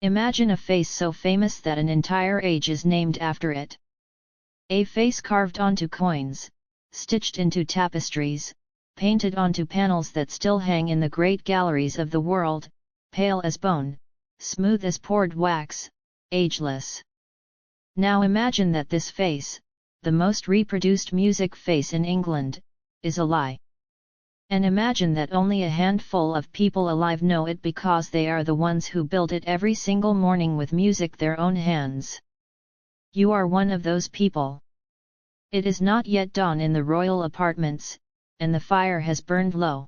Imagine a face so famous that an entire age is named after it. A face carved onto coins, stitched into tapestries, painted onto panels that still hang in the great galleries of the world, pale as bone, smooth as poured wax, ageless. Now imagine that this face, the most reproduced music face in England, is a lie. And imagine that only a handful of people alive know it because they are the ones who build it every single morning with music their own hands. You are one of those people. It is not yet dawn in the royal apartments, and the fire has burned low.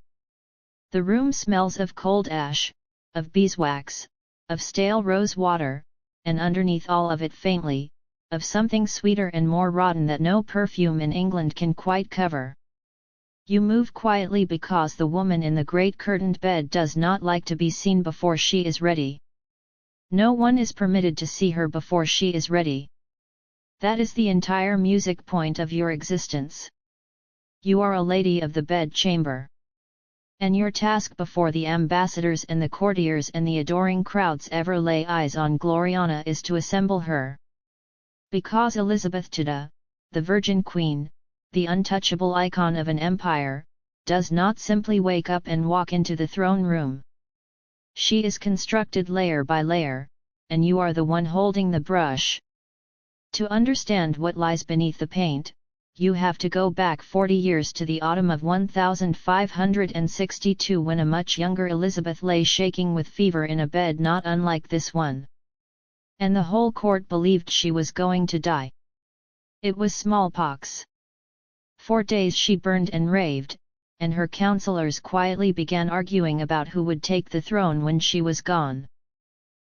The room smells of cold ash, of beeswax, of stale rose water, and underneath all of it faintly, of something sweeter and more rotten that no perfume in England can quite cover. You move quietly because the woman in the great curtained bed does not like to be seen before she is ready. No one is permitted to see her before she is ready. That is the entire music point of your existence. You are a lady of the bedchamber. And your task before the ambassadors and the courtiers and the adoring crowds ever lay eyes on Gloriana is to assemble her. Because Elizabeth Tudor, the Virgin Queen, the untouchable icon of an empire, does not simply wake up and walk into the throne room. She is constructed layer by layer, and you are the one holding the brush. To understand what lies beneath the paint, you have to go back 40 years to the autumn of 1562 when a much younger Elizabeth lay shaking with fever in a bed not unlike this one. And the whole court believed she was going to die. It was smallpox. For days she burned and raved, and her counselors quietly began arguing about who would take the throne when she was gone.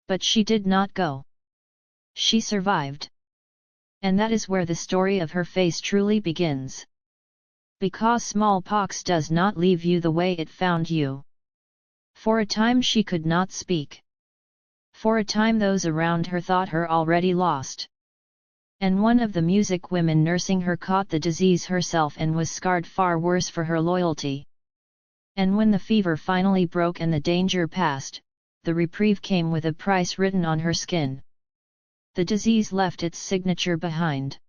But she did not go. She survived. And that is where the story of her face truly begins. Because smallpox does not leave you the way it found you. For a time she could not speak. For a time those around her thought her already lost. And one of the music women nursing her caught the disease herself and was scarred far worse for her loyalty. And when the fever finally broke and the danger passed, the reprieve came with a price written on her skin. The disease left its signature behind.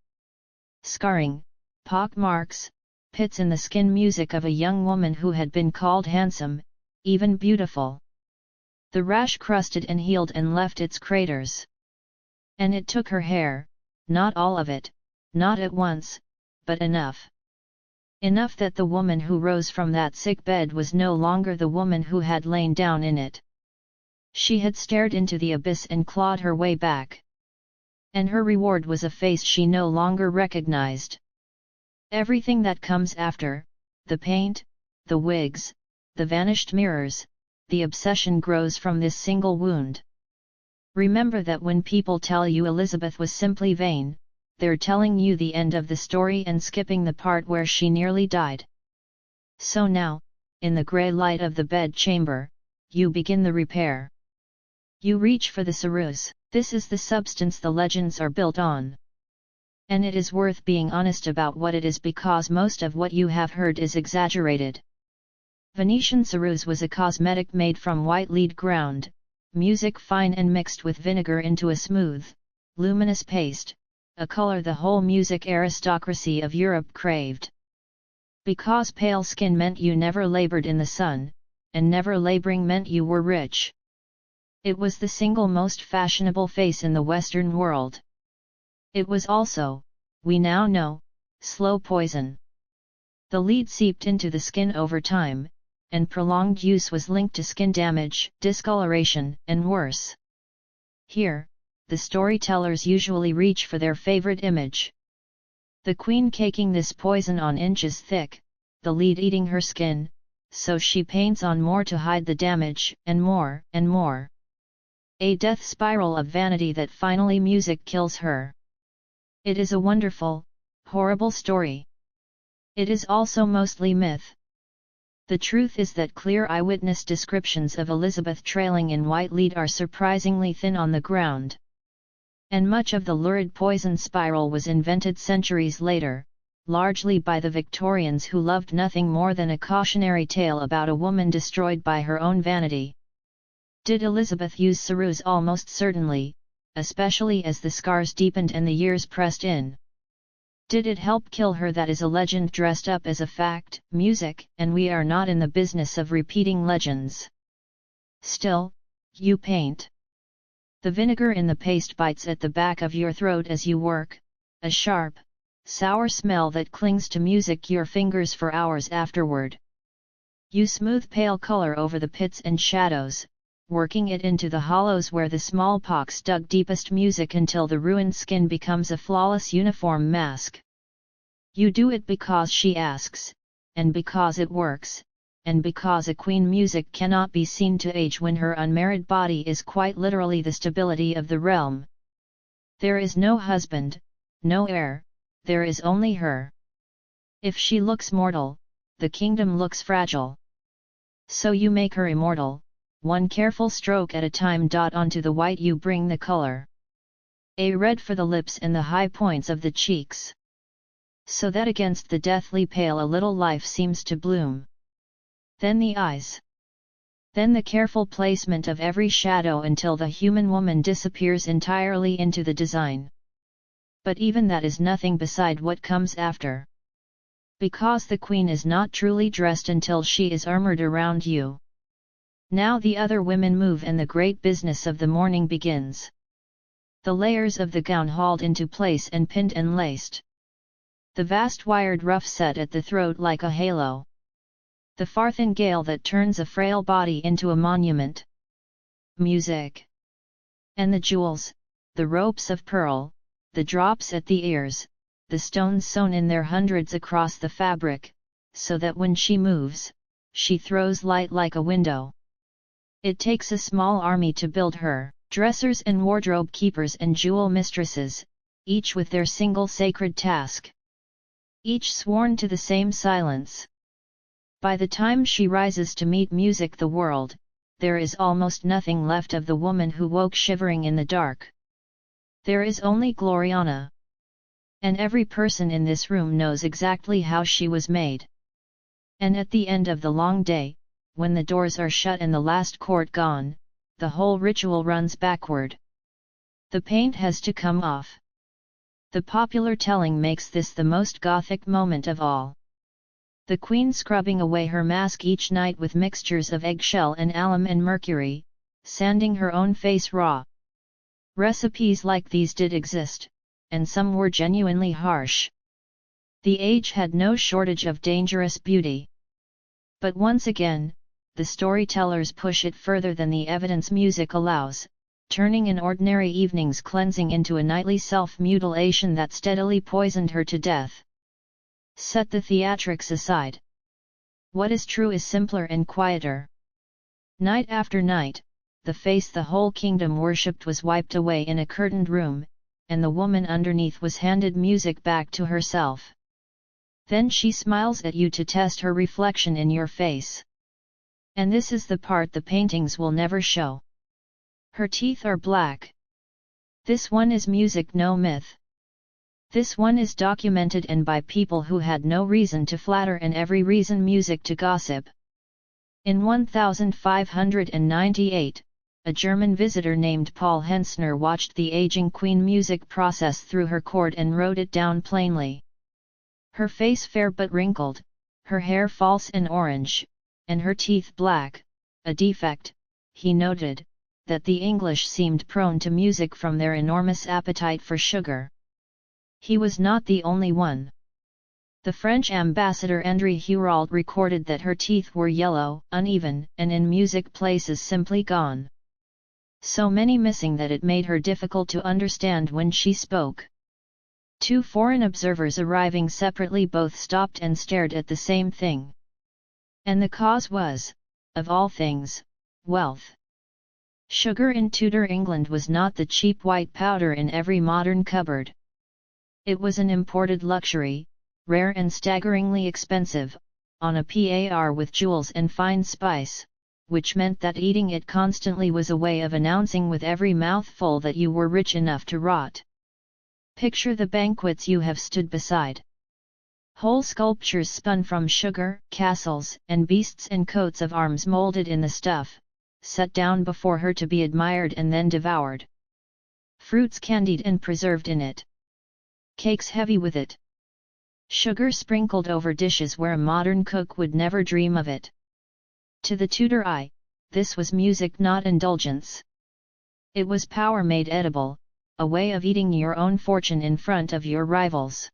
Scarring, pock marks, pits in the skin, music of a young woman who had been called handsome, even beautiful. The rash crusted and healed and left its craters. And it took her hair, not all of it, not at once, but enough. Enough that the woman who rose from that sick bed was no longer the woman who had lain down in it. She had stared into the abyss and clawed her way back. And her reward was a face she no longer recognized. Everything that comes after, the paint, the wigs, the vanished mirrors, the obsession grows from this single wound. Remember that when people tell you Elizabeth was simply vain, they're telling you the end of the story and skipping the part where she nearly died. So now, in the grey light of the bed chamber, you begin the repair. You reach for the ceruse. This is the substance the legends are built on. And it is worth being honest about what it is because most of what you have heard is exaggerated. Venetian ceruse was a cosmetic made from white lead ground, music fine and mixed with vinegar into a smooth, luminous paste, a color the whole music aristocracy of Europe craved. Because pale skin meant you never labored in the sun, and never laboring meant you were rich. It was the single most fashionable face in the Western world. It was also, we now know, slow poison. The lead seeped into the skin over time, and prolonged use was linked to skin damage, discoloration, and worse. Here, the storytellers usually reach for their favorite image. The queen caking this poison on inches thick, the lead eating her skin, so she paints on more to hide the damage, and more, and more. A death spiral of vanity that finally music kills her. It is a wonderful, horrible story. It is also mostly myth. The truth is that clear eyewitness descriptions of Elizabeth trailing in white lead are surprisingly thin on the ground. And much of the lurid poison spiral was invented centuries later, largely by the Victorians who loved nothing more than a cautionary tale about a woman destroyed by her own vanity. Did Elizabeth use ceruse? Almost certainly, especially as the scars deepened and the years pressed in. Did it help kill her? That is a legend dressed up as a fact, music, and we are not in the business of repeating legends. Still, you paint. The vinegar in the paste bites at the back of your throat as you work, a sharp, sour smell that clings to music your fingers for hours afterward. You smooth pale color over the pits and shadows, working it into the hollows where the smallpox dug deepest music until the ruined skin becomes a flawless uniform mask. You do it because she asks, and because it works, and because a queen music cannot be seen to age when her unmarried body is quite literally the stability of the realm. There is no husband, no heir, there is only her. If she looks mortal, the kingdom looks fragile. So you make her immortal, one careful stroke at a time. Onto the white you bring the color. A red for the lips and the high points of the cheeks. So that against the deathly pale a little life seems to bloom. Then the eyes. Then the careful placement of every shadow until the human woman disappears entirely into the design. But even that is nothing beside what comes after. Because the queen is not truly dressed until she is armored around you. Now the other women move and the great business of the morning begins. The layers of the gown hauled into place and pinned and laced. The vast wired ruff set at the throat like a halo. The farthingale that turns a frail body into a monument. Music. And the jewels, the ropes of pearl, the drops at the ears, the stones sewn in their hundreds across the fabric, so that when she moves, she throws light like a window. It takes a small army to build her, dressers and wardrobe keepers and jewel mistresses, each with their single sacred task. Each sworn to the same silence. By the time she rises to meet music the world, there is almost nothing left of the woman who woke shivering in the dark. There is only Gloriana. And every person in this room knows exactly how she was made. And at the end of the long day, when the doors are shut and the last court gone, the whole ritual runs backward. The paint has to come off. The popular telling makes this the most Gothic moment of all. The queen scrubbing away her mask each night with mixtures of eggshell and alum and mercury, sanding her own face raw. Recipes like these did exist, and some were genuinely harsh. The age had no shortage of dangerous beauty. But once again, the storytellers push it further than the evidence music allows, turning an ordinary evening's cleansing into a nightly self-mutilation that steadily poisoned her to death. Set the theatrics aside. What is true is simpler and quieter. Night after night, the face the whole kingdom worshipped was wiped away in a curtained room, and the woman underneath was handed music back to herself. Then she smiles at you to test her reflection in your face. And this is the part the paintings will never show. Her teeth are black. This one is music, no myth. This one is documented and by people who had no reason to flatter and every reason music to gossip. In 1598, a German visitor named Paul Hensner watched the aging queen music process through her court and wrote it down plainly. Her face fair but wrinkled, her hair false and orange, and her teeth black, a defect, he noted, that the English seemed prone to music from their enormous appetite for sugar. He was not the only one. The French ambassador André Hurault recorded that her teeth were yellow, uneven, and in music places simply gone. So many missing that it made her difficult to understand when she spoke. Two foreign observers arriving separately both stopped and stared at the same thing. And the cause was, of all things, wealth. Sugar in Tudor England was not the cheap white powder in every modern cupboard. It was an imported luxury, rare and staggeringly expensive, on a par with jewels and fine spice, which meant that eating it constantly was a way of announcing with every mouthful that you were rich enough to rot. Picture the banquets you have stood beside. Whole sculptures spun from sugar, castles and beasts and coats of arms molded in the stuff, set down before her to be admired and then devoured. Fruits candied and preserved in it. Cakes heavy with it. Sugar sprinkled over dishes where a modern cook would never dream of it. To the Tudor eye, this was music, not indulgence. It was power made edible, a way of eating your own fortune in front of your rivals.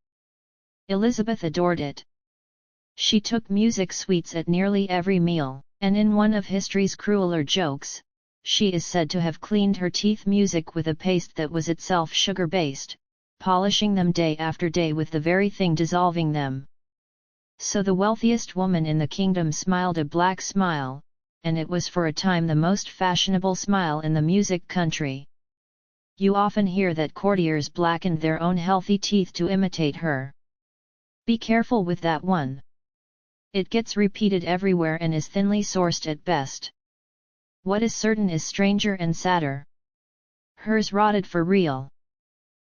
Elizabeth adored it. She took music sweets at nearly every meal, and in one of history's crueler jokes, she is said to have cleaned her teeth music with a paste that was itself sugar-based, polishing them day after day with the very thing dissolving them. So the wealthiest woman in the kingdom smiled a black smile, and it was for a time the most fashionable smile in the music country. You often hear that courtiers blackened their own healthy teeth to imitate her. Be careful with that one. It gets repeated everywhere and is thinly sourced at best. What is certain is stranger and sadder. Hers rotted for real.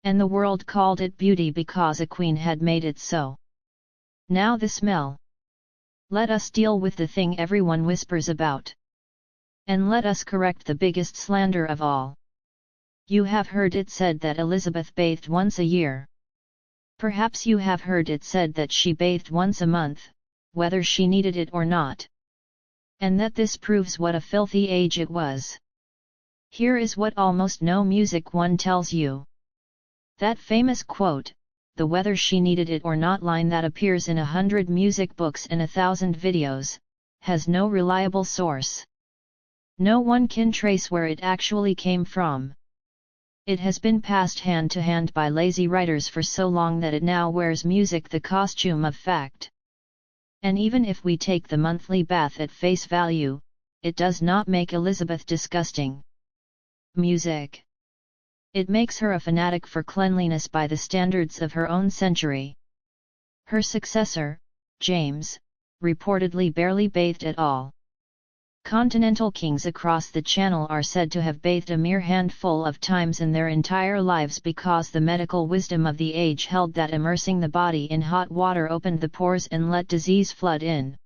And the world called it beauty because a queen had made it so. Now the smell. Let us deal with the thing everyone whispers about. And let us correct the biggest slander of all. You have heard it said that Elizabeth bathed once a year. Perhaps you have heard it said that she bathed once a month, whether she needed it or not. And that this proves what a filthy age it was. Here is what almost no music one tells you. That famous quote, the whether she needed it or not line that appears in 100 music books and 1,000 videos, has no reliable source. No one can trace where it actually came from. It has been passed hand to hand by lazy writers for so long that it now wears music the costume of fact. And even if we take the monthly bath at face value, it does not make Elizabeth disgusting. Music. It makes her a fanatic for cleanliness by the standards of her own century. Her successor, James, reportedly barely bathed at all. Continental kings across the Channel are said to have bathed a mere handful of times in their entire lives because the medical wisdom of the age held that immersing the body in hot water opened the pores and let disease flood in.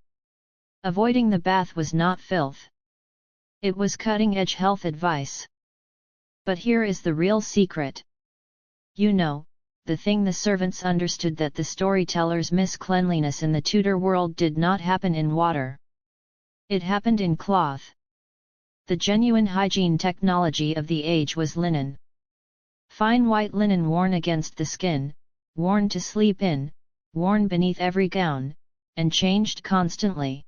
Avoiding the bath was not filth. It was cutting-edge health advice. But here is the real secret. You know, the thing the servants understood that the storytellers miss cleanliness in the Tudor world did not happen in water. It happened in cloth. The genuine hygiene technology of the age was linen. Fine white linen worn against the skin, worn to sleep in, worn beneath every gown, and changed constantly.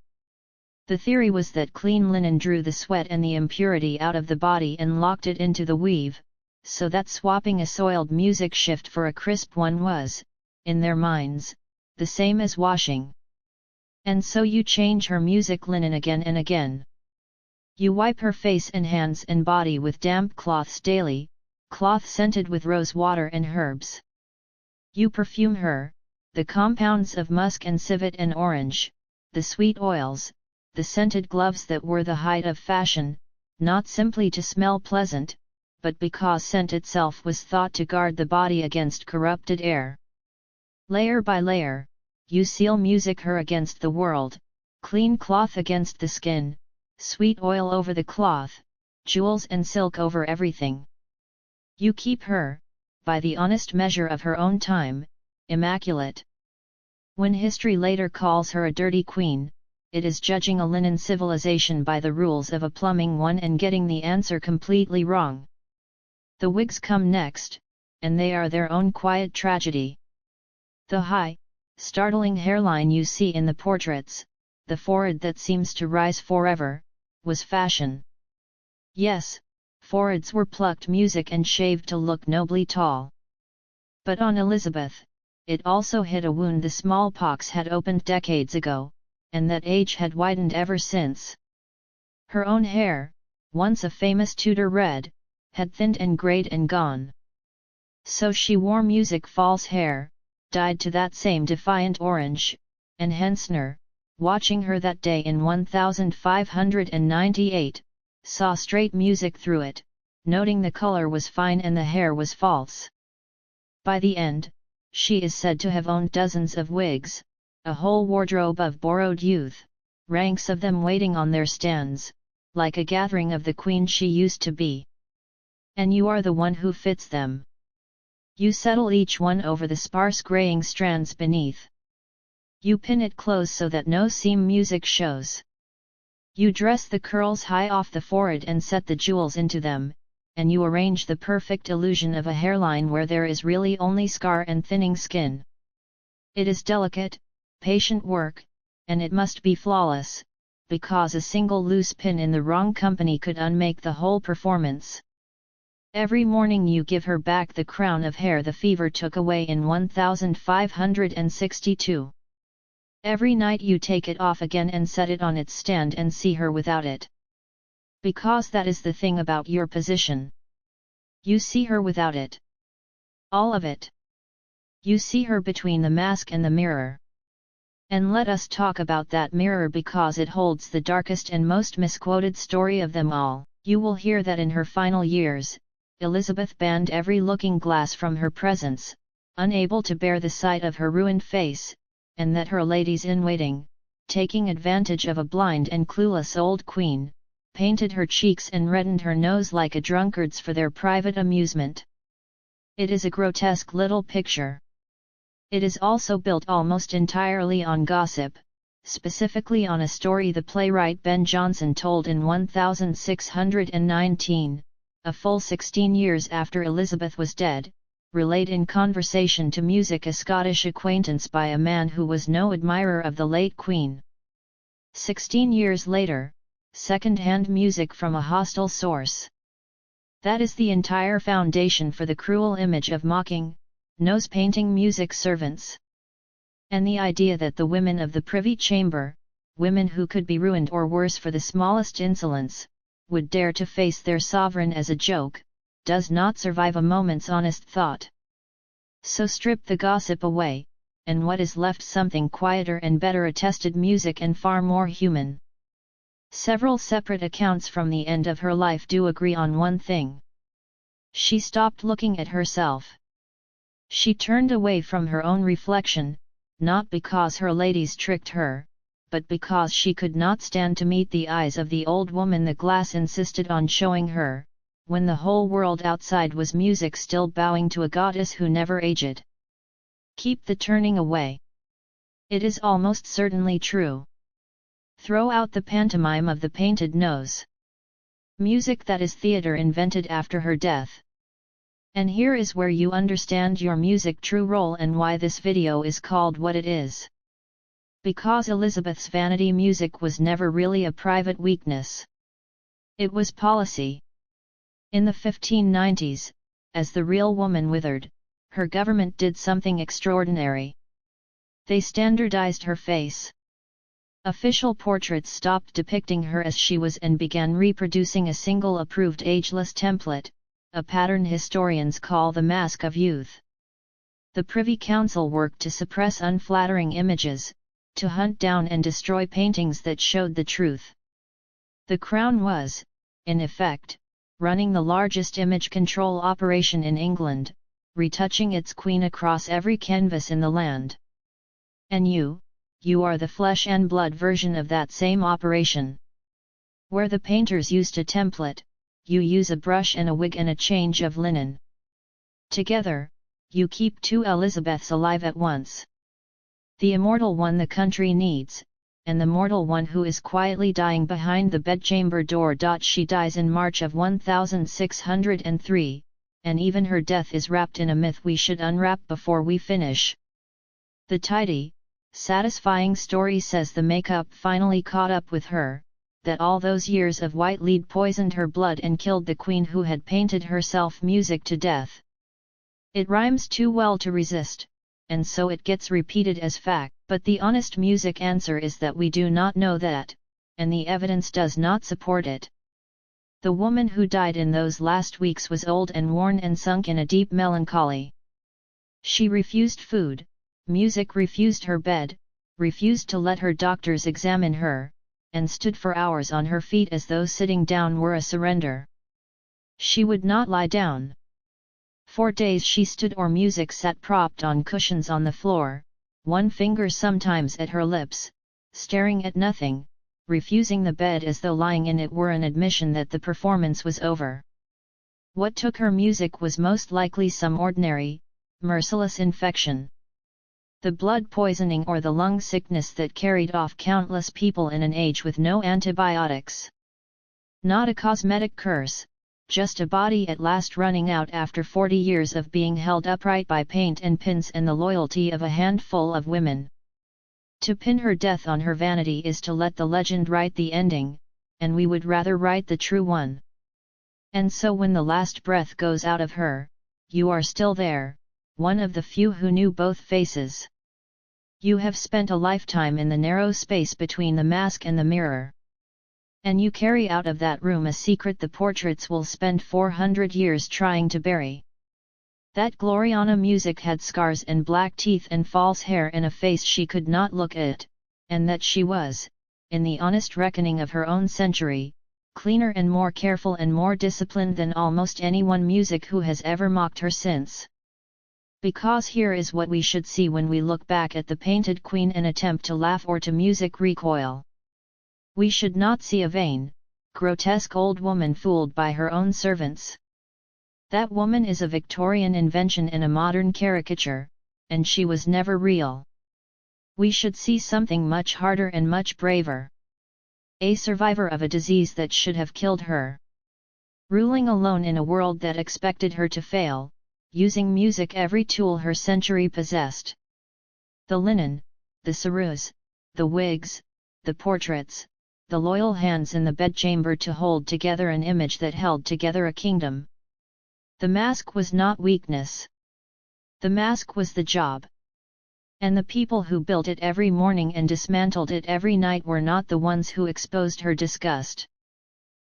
The theory was that clean linen drew the sweat and the impurity out of the body and locked it into the weave, so that swapping a soiled music shift for a crisp one was, in their minds, the same as washing. And so you change her music linen again and again. You wipe her face and hands and body with damp cloths daily, cloth scented with rose water and herbs. You perfume her, the compounds of musk and civet and orange, the sweet oils, the scented gloves that were the height of fashion, not simply to smell pleasant, but because scent itself was thought to guard the body against corrupted air. Layer by layer, you seal music her against the world, clean cloth against the skin, sweet oil over the cloth, jewels and silk over everything. You keep her, by the honest measure of her own time, immaculate. When history later calls her a dirty queen, it is judging a linen civilization by the rules of a plumbing one and getting the answer completely wrong. The wigs come next, and they are their own quiet tragedy. The high, startling hairline you see in the portraits, the forehead that seems to rise forever, was fashion. Yes, foreheads were plucked music and shaved to look nobly tall. But on Elizabeth, it also hit a wound the smallpox had opened decades ago, and that age had widened ever since. Her own hair, once a famous Tudor red, had thinned and grayed and gone. So she wore music false hair, dyed to that same defiant orange, and Hentzner, watching her that day in 1598, saw straight music through it, noting the color was fine and the hair was false. By the end, she is said to have owned dozens of wigs, a whole wardrobe of borrowed youth, ranks of them waiting on their stands, like a gathering of the queen she used to be. And you are the one who fits them. You settle each one over the sparse graying strands beneath. You pin it close so that no seam music shows. You dress the curls high off the forehead and set the jewels into them, and you arrange the perfect illusion of a hairline where there is really only scar and thinning skin. It is delicate, patient work, and it must be flawless, because a single loose pin in the wrong company could unmake the whole performance. Every morning you give her back the crown of hair the fever took away in 1562. Every night you take it off again and set it on its stand and see her without it. Because that is the thing about your position. You see her without it. All of it. You see her between the mask and the mirror. And let us talk about that mirror because it holds the darkest and most misquoted story of them all. You will hear that in her final years, Elizabeth banned every looking glass from her presence, unable to bear the sight of her ruined face, and that her ladies-in-waiting, taking advantage of a blind and clueless old queen, painted her cheeks and reddened her nose like a drunkard's for their private amusement. It is a grotesque little picture. It is also built almost entirely on gossip, specifically on a story the playwright Ben Jonson told in 1619, a full 16 years after Elizabeth was dead, relayed in conversation to music a Scottish acquaintance by a man who was no admirer of the late Queen. 16 years later, second-hand music from a hostile source. That is the entire foundation for the cruel image of mocking, nose-painting music servants. And the idea that the women of the Privy Chamber, women who could be ruined or worse for the smallest insolence, would dare to face their sovereign as a joke, does not survive a moment's honest thought. So strip the gossip away, and what is left something quieter and better attested music and far more human. Several separate accounts from the end of her life do agree on one thing. She stopped looking at herself. She turned away from her own reflection, not because her ladies tricked her, but because she could not stand to meet the eyes of the old woman the glass insisted on showing her, when the whole world outside was music still bowing to a goddess who never aged. Keep the turning away. It is almost certainly true. Throw out the pantomime of the painted nose. Music that is theatre invented after her death. And here is where you understand your music true role and why this video is called what it is. Because Elizabeth's vanity music was never really a private weakness. It was policy. In the 1590s, as the real woman withered, her government did something extraordinary. They standardized her face. Official portraits stopped depicting her as she was and began reproducing a single approved ageless template, a pattern historians call the Mask of Youth. The Privy Council worked to suppress unflattering images, to hunt down and destroy paintings that showed the truth. The Crown was, in effect, running the largest image control operation in England, retouching its queen across every canvas in the land. And you are the flesh and blood version of that same operation. Where the painters used a template, you use a brush and a wig and a change of linen. Together, you keep two Elizabeths alive at once. The immortal one the country needs, and the mortal one who is quietly dying behind the bedchamber door. She dies in March of 1603, and even her death is wrapped in a myth we should unwrap before we finish. The tidy, satisfying story says the makeup finally caught up with her, that all those years of white lead poisoned her blood and killed the queen who had painted herself music to death. It rhymes too well to resist, and so it gets repeated as fact. But the honest music answer is that we do not know that, and the evidence does not support it. The woman who died in those last weeks was old and worn and sunk in a deep melancholy. She refused food, music refused her bed, refused to let her doctors examine her, and stood for hours on her feet as though sitting down were a surrender. She would not lie down. For days she stood or music sat propped on cushions on the floor, one finger sometimes at her lips, staring at nothing, refusing the bed as though lying in it were an admission that the performance was over. What took her music was most likely some ordinary, merciless infection. The blood poisoning or the lung sickness that carried off countless people in an age with no antibiotics. Not a cosmetic curse, just a body at last running out after 40 years of being held upright by paint and pins and the loyalty of a handful of women. To pin her death on her vanity is to let the legend write the ending, and we would rather write the true one. And so when the last breath goes out of her, you are still there, one of the few who knew both faces. You have spent a lifetime in the narrow space between the mask and the mirror. And you carry out of that room a secret the portraits will spend 400 years trying to bury. That Gloriana music had scars and black teeth and false hair and a face she could not look at, and that she was, in the honest reckoning of her own century, cleaner and more careful and more disciplined than almost anyone music who has ever mocked her since. Because here is what we should see when we look back at the painted queen and attempt to laugh or to music recoil. We should not see a vain, grotesque old woman fooled by her own servants. That woman is a Victorian invention and a modern caricature, and she was never real. We should see something much harder and much braver. A survivor of a disease that should have killed her. Ruling alone in a world that expected her to fail, using music every tool her century possessed. The linen, the ceruse, the wigs, the portraits, the loyal hands in the bedchamber to hold together an image that held together a kingdom. The mask was not weakness. The mask was the job. And the people who built it every morning and dismantled it every night were not the ones who exposed her disgust.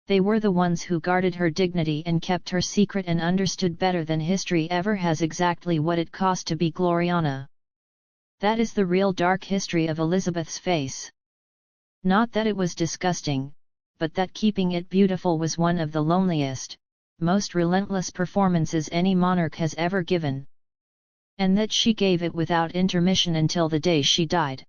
They were the ones who guarded her dignity and kept her secret and understood better than history ever has exactly what it cost to be Gloriana. That is the real dark history of Elizabeth's face. Not that it was disgusting, but that keeping it beautiful was one of the loneliest, most relentless performances any monarch has ever given. And that she gave it without intermission until the day she died.